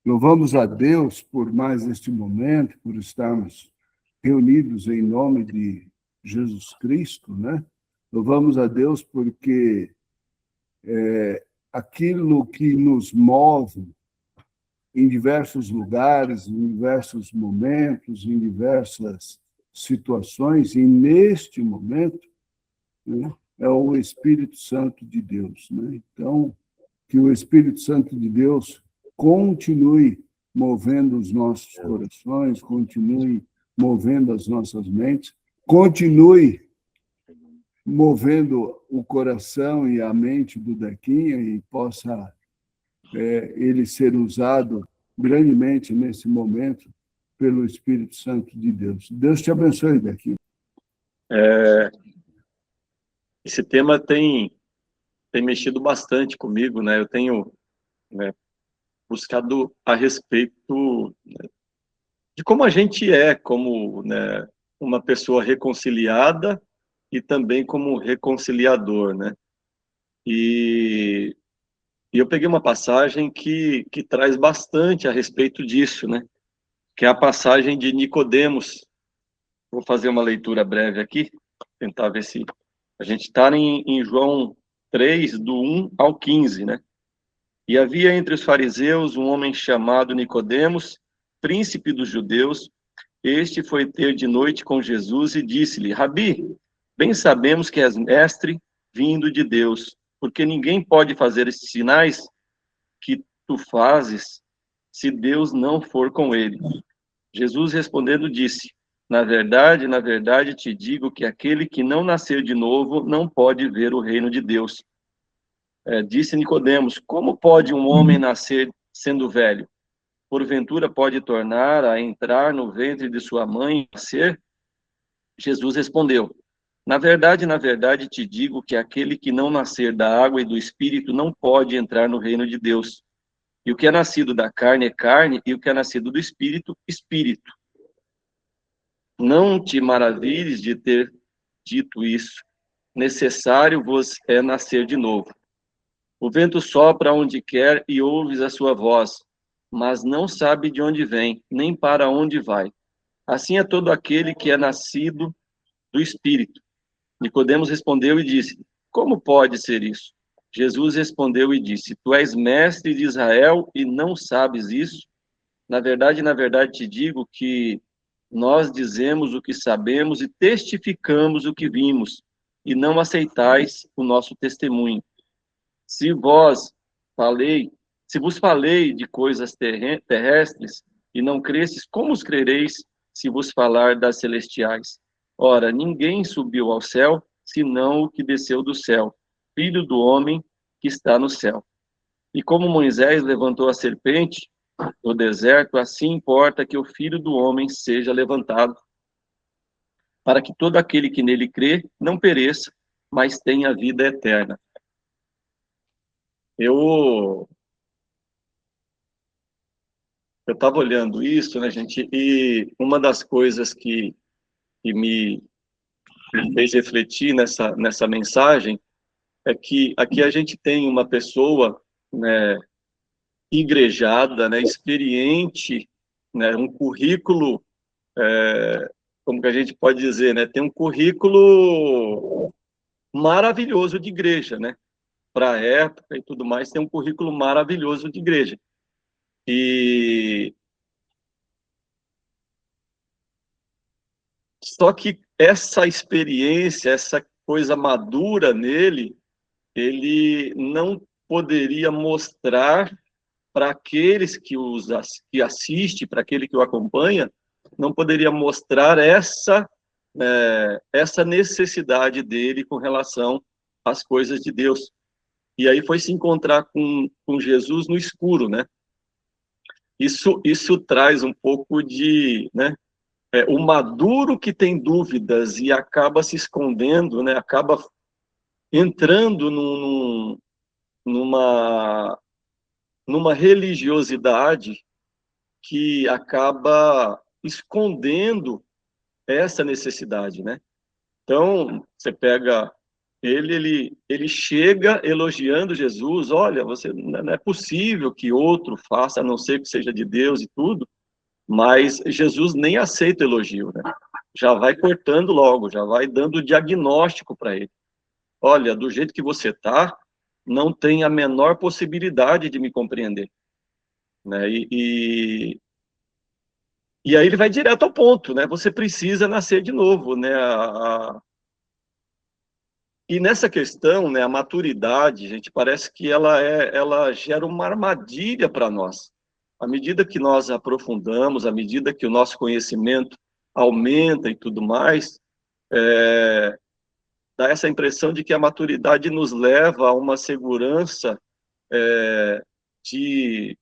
Louvamos a Deus por mais este momento, por estarmos reunidos em nome de Jesus Cristo, né? Louvamos a Deus porque aquilo que nos move em diversos lugares, em diversos momentos, em diversas situações, e neste momento, né, é o Espírito Santo de Deus, né? Então, que o Espírito Santo de Deus continue movendo os nossos corações, continue movendo as nossas mentes, continue movendo o coração e a mente do Dequinha e possa ele ser usado grandemente nesse momento pelo Espírito Santo de Deus. Deus te abençoe, Dequinha. Esse tema tem mexido bastante comigo, né? Eu tenho buscado a respeito, né, de como a gente é, como, né, uma pessoa reconciliada e também como reconciliador, né? E eu peguei uma passagem que traz bastante a respeito disso, né? Que é a passagem de Nicodemos. Vou fazer uma leitura breve aqui, tentar ver se a gente está em João 3, do 1 ao 15, né? E havia entre os fariseus um homem chamado Nicodemos, príncipe dos judeus. Este foi ter de noite com Jesus e disse-lhe: Rabi, bem sabemos que és mestre vindo de Deus, porque ninguém pode fazer esses sinais que tu fazes se Deus não for com ele. Jesus respondendo disse: na verdade te digo que aquele que não nascer de novo não pode ver o reino de Deus. Disse Nicodemos: como pode um homem nascer sendo velho? Porventura pode tornar a entrar no ventre de sua mãe e nascer? Jesus respondeu: na verdade te digo que aquele que não nascer da água e do espírito não pode entrar no reino de Deus. E o que é nascido da carne é carne, e o que é nascido do espírito, espírito. Não te maravilhes de ter dito isso. Necessário vos é nascer de novo. O vento sopra onde quer e ouves a sua voz, mas não sabe de onde vem, nem para onde vai. Assim é todo aquele que é nascido do Espírito. Nicodemos respondeu e disse: como pode ser isso? Jesus respondeu e disse: tu és mestre de Israel e não sabes isso? Na verdade te digo que nós dizemos o que sabemos e testificamos o que vimos, e não aceitais o nosso testemunho. Se vos falei, se vos falei de coisas terrestres e não cresces, como os crereis se vos falar das celestiais? Ora, ninguém subiu ao céu, senão o que desceu do céu, Filho do homem que está no céu. E como Moisés levantou a serpente no deserto, assim importa que o Filho do homem seja levantado, para que todo aquele que nele crê não pereça, mas tenha vida eterna. Eu estava olhando isso, né, gente, e uma das coisas que me fez refletir nessa mensagem é que aqui a gente tem uma pessoa, né, igrejada, né, experiente, né, um currículo, como que a gente pode dizer, né, tem um currículo maravilhoso de igreja, né, para a época e tudo mais, tem um currículo maravilhoso de igreja. E só que essa experiência, essa coisa madura nele, ele não poderia mostrar para aqueles que assiste, para aquele que o acompanha, não poderia mostrar essa necessidade dele com relação às coisas de Deus. E aí foi se encontrar com Jesus no escuro, né? Isso traz um pouco de, né? O maduro que tem dúvidas e acaba se escondendo, né? Acaba entrando numa religiosidade que acaba escondendo essa necessidade, né? Então, você pega ele chega elogiando Jesus, olha, não é possível que outro faça, a não ser que seja de Deus e tudo, mas Jesus nem aceita o elogio, né? Já vai cortando logo, já vai dando o diagnóstico para ele. Olha, do jeito que você está, não tem a menor possibilidade de me compreender, né? E aí ele vai direto ao ponto, né? Você precisa nascer de novo, né? E nessa questão, né, a maturidade, gente, parece que ela gera uma armadilha para nós. À medida que nós aprofundamos, à medida que o nosso conhecimento aumenta e tudo mais, dá essa impressão de que a maturidade nos leva a uma segurança de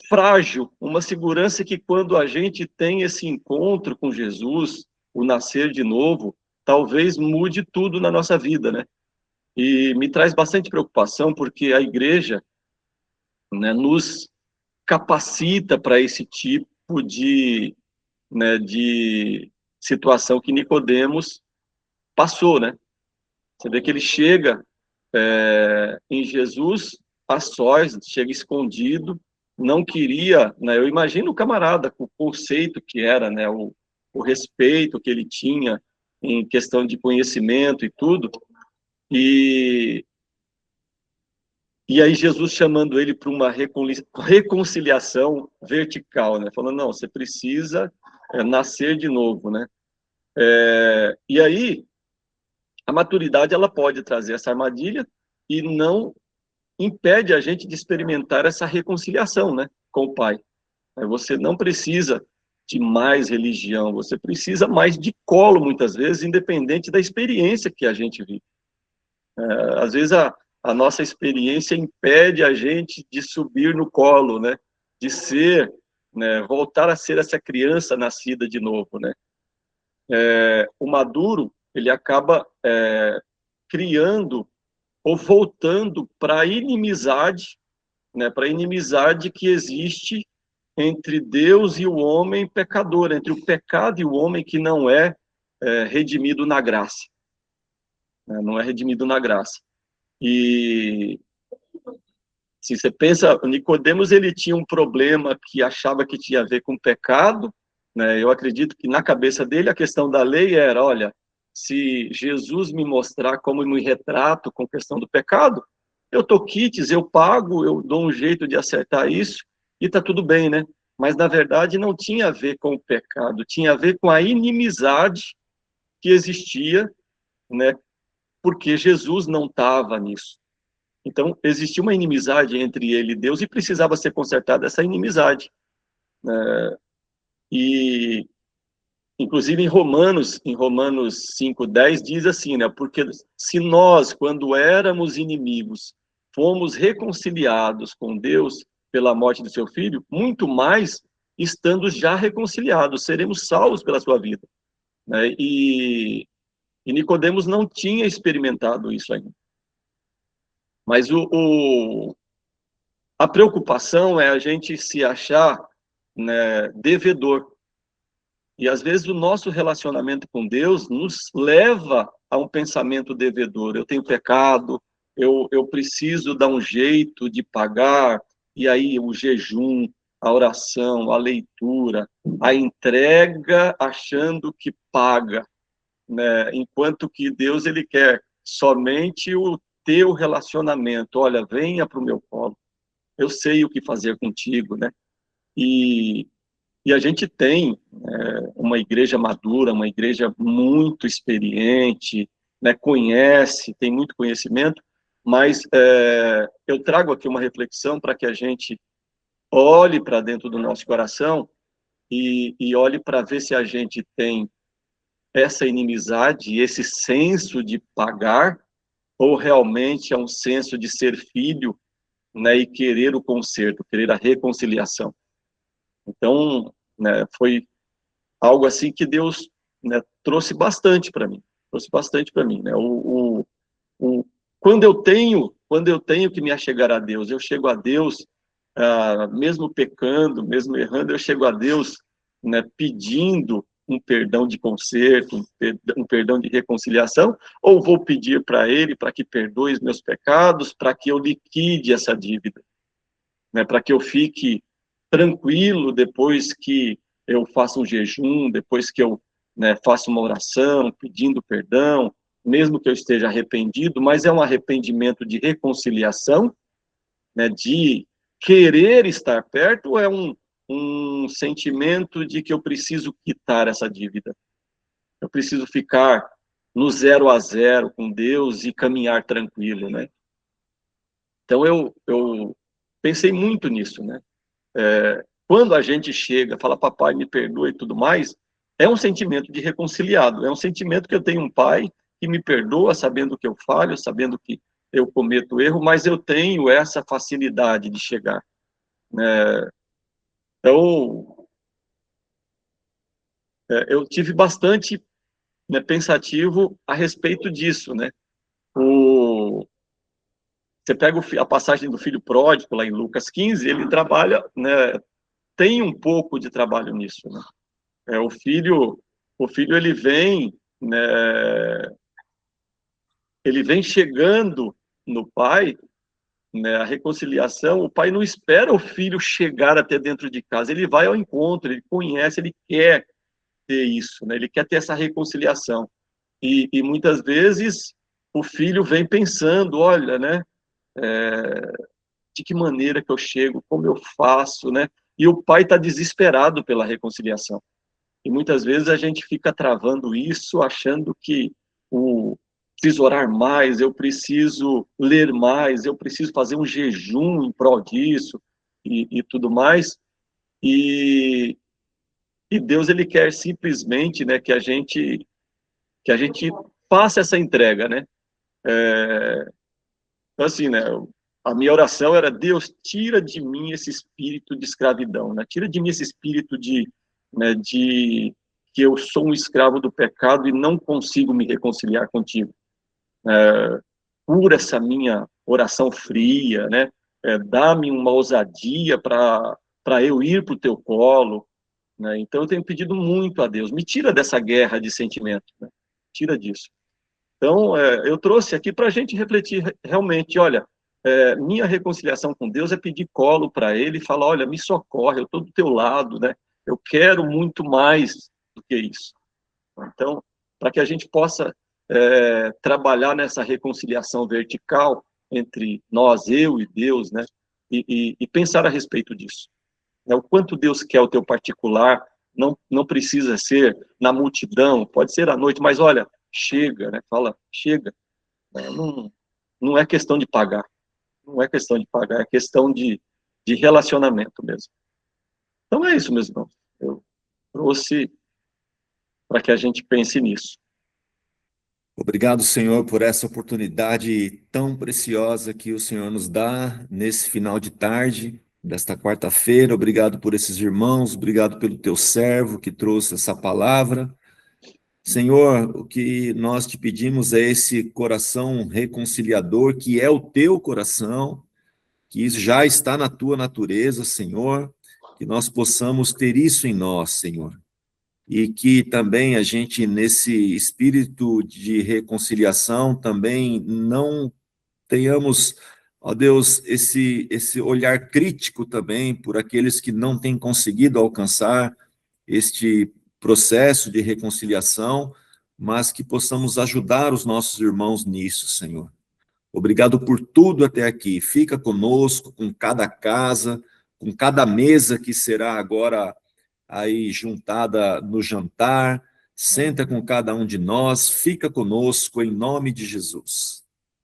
frágil, uma segurança que quando a gente tem esse encontro com Jesus, o nascer de novo, talvez mude tudo na nossa vida, né? E me traz bastante preocupação porque a igreja, né, nos capacita para esse tipo né, de situação que Nicodemos passou, né? Você vê que ele chega em Jesus a sós, chega escondido, não queria, né? Eu imagino o camarada com o conceito que era, né? O respeito que ele tinha em questão de conhecimento e tudo, e aí Jesus chamando ele para uma reconciliação vertical, né? Falando, não, você precisa nascer de novo, né? E aí, a maturidade, ela pode trazer essa armadilha e não impede a gente de experimentar essa reconciliação, né, com o Pai. Você não precisa de mais religião, você precisa mais de colo, muitas vezes, independente da experiência que a gente vive. Às vezes, a nossa experiência impede a gente de subir no colo, né, de ser, né, voltar a ser essa criança nascida de novo, né. O maduro, ele acaba criando ou voltando para a inimizade, né, para a inimizade que existe entre Deus e o homem pecador, entre o pecado e o homem que não redimido na graça, né, não é redimido na graça. E se você pensa, Nicodemos, ele tinha um problema que achava que tinha a ver com pecado, né? Eu acredito que na cabeça dele a questão da lei era, olha, se Jesus me mostrar como me retrato com questão do pecado, eu tô quites, eu pago, eu dou um jeito de acertar isso e tá tudo bem, né? Mas na verdade não tinha a ver com o pecado, tinha a ver com a inimizade que existia, né? Porque Jesus não estava nisso. Então, existia uma inimizade entre ele e Deus e precisava ser consertada essa inimizade. E, inclusive, em Romanos 5:10, diz assim, né? Porque se nós, quando éramos inimigos, fomos reconciliados com Deus pela morte de seu Filho, muito mais, estando já reconciliados, seremos salvos pela sua vida. Né? E Nicodemos não tinha experimentado isso ainda. Mas a preocupação é a gente se achar, né, devedor. E às vezes o nosso relacionamento com Deus nos leva a um pensamento devedor. Eu tenho pecado, eu preciso dar um jeito de pagar, e aí o jejum, a oração, a leitura, a entrega achando que paga, né? Enquanto que Deus, ele quer somente o teu relacionamento. Olha, venha para o meu colo, eu sei o que fazer contigo, né? E, e a gente tem uma igreja madura, uma igreja muito experiente, né? Conhece, tem muito conhecimento, mas eu trago aqui uma reflexão para que a gente olhe para dentro do nosso coração e olhe para ver se a gente tem essa inimizade, esse senso de pagar, ou realmente é um senso de ser filho, né, e querer o conserto, querer a reconciliação. Então, né, foi algo assim que Deus, né, trouxe bastante para mim, né? Quando eu tenho que me achegar a Deus, eu chego a Deus, mesmo pecando, mesmo errando, eu chego a Deus, né, pedindo um perdão de conserto, um perdão de reconciliação, ou vou pedir para ele para que perdoe os meus pecados, para que eu liquide essa dívida, né, para que eu fique tranquilo depois que eu faço um jejum, depois que eu, né, faço uma oração pedindo perdão, mesmo que eu esteja arrependido, mas é um arrependimento de reconciliação, né, de querer estar perto, ou é um sentimento de que eu preciso quitar essa dívida? Eu preciso ficar no 0 a 0 com Deus e caminhar tranquilo, né? Então, eu pensei muito nisso, né? Quando a gente chega, fala, papai, me perdoa e tudo mais, é um sentimento de reconciliado, é um sentimento que eu tenho um pai que me perdoa, sabendo que eu falho, sabendo que eu cometo erro, mas eu tenho essa facilidade de chegar, né? Então, eu tive bastante, né, pensativo a respeito disso, né? Você pega a passagem do filho pródigo, lá em Lucas 15, ele trabalha, né, tem um pouco de trabalho nisso, né? O filho ele vem chegando no pai, né, a reconciliação, o pai não espera o filho chegar até dentro de casa, ele vai ao encontro, ele conhece, ele quer ter isso, né? Ele quer ter essa reconciliação. E muitas vezes o filho vem pensando, olha, né, de que maneira que eu chego, como eu faço, né? E o pai está desesperado pela reconciliação. E muitas vezes a gente fica travando isso, achando que preciso orar mais, eu preciso ler mais, eu preciso fazer um jejum em prol disso e tudo mais. E, e Deus, ele quer simplesmente, né, que a gente faça essa entrega, né? Então, assim, né, a minha oração era, Deus, tira de mim esse espírito de escravidão, né? Tira de mim esse espírito né, de que eu sou um escravo do pecado e não consigo me reconciliar contigo. Cura essa minha oração fria, né? Dá-me uma ousadia para eu ir para o teu colo, né? Então, eu tenho pedido muito a Deus, me tira dessa guerra de sentimentos, né? Tira disso. Então, eu trouxe aqui para a gente refletir realmente, olha, minha reconciliação com Deus é pedir colo para Ele e falar, olha, me socorre, eu estou do teu lado, né? Eu quero muito mais do que isso. Então, para que a gente possa trabalhar nessa reconciliação vertical entre nós, eu e Deus, né? E pensar a respeito disso. Né? O quanto Deus quer o teu particular, não precisa ser na multidão, pode ser à noite, mas olha, chega, né? Fala, chega. Não é questão de pagar. Não é questão de pagar, é questão de relacionamento mesmo. Então é isso, meus irmãos. Eu trouxe para que a gente pense nisso. Obrigado, Senhor, por essa oportunidade tão preciosa que o Senhor nos dá nesse final de tarde desta quarta-feira. Obrigado por esses irmãos, obrigado pelo teu servo que trouxe essa palavra. Senhor, o que nós te pedimos é esse coração reconciliador, que é o teu coração, que isso já está na tua natureza, Senhor, que nós possamos ter isso em nós, Senhor. E que também a gente, nesse espírito de reconciliação, também não tenhamos, ó Deus, esse olhar crítico também por aqueles que não têm conseguido alcançar este processo de reconciliação, mas que possamos ajudar os nossos irmãos nisso, Senhor. Obrigado por tudo até aqui. Fica conosco, com cada casa, com cada mesa que será agora aí juntada no jantar. Senta com cada um de nós, fica conosco em nome de Jesus.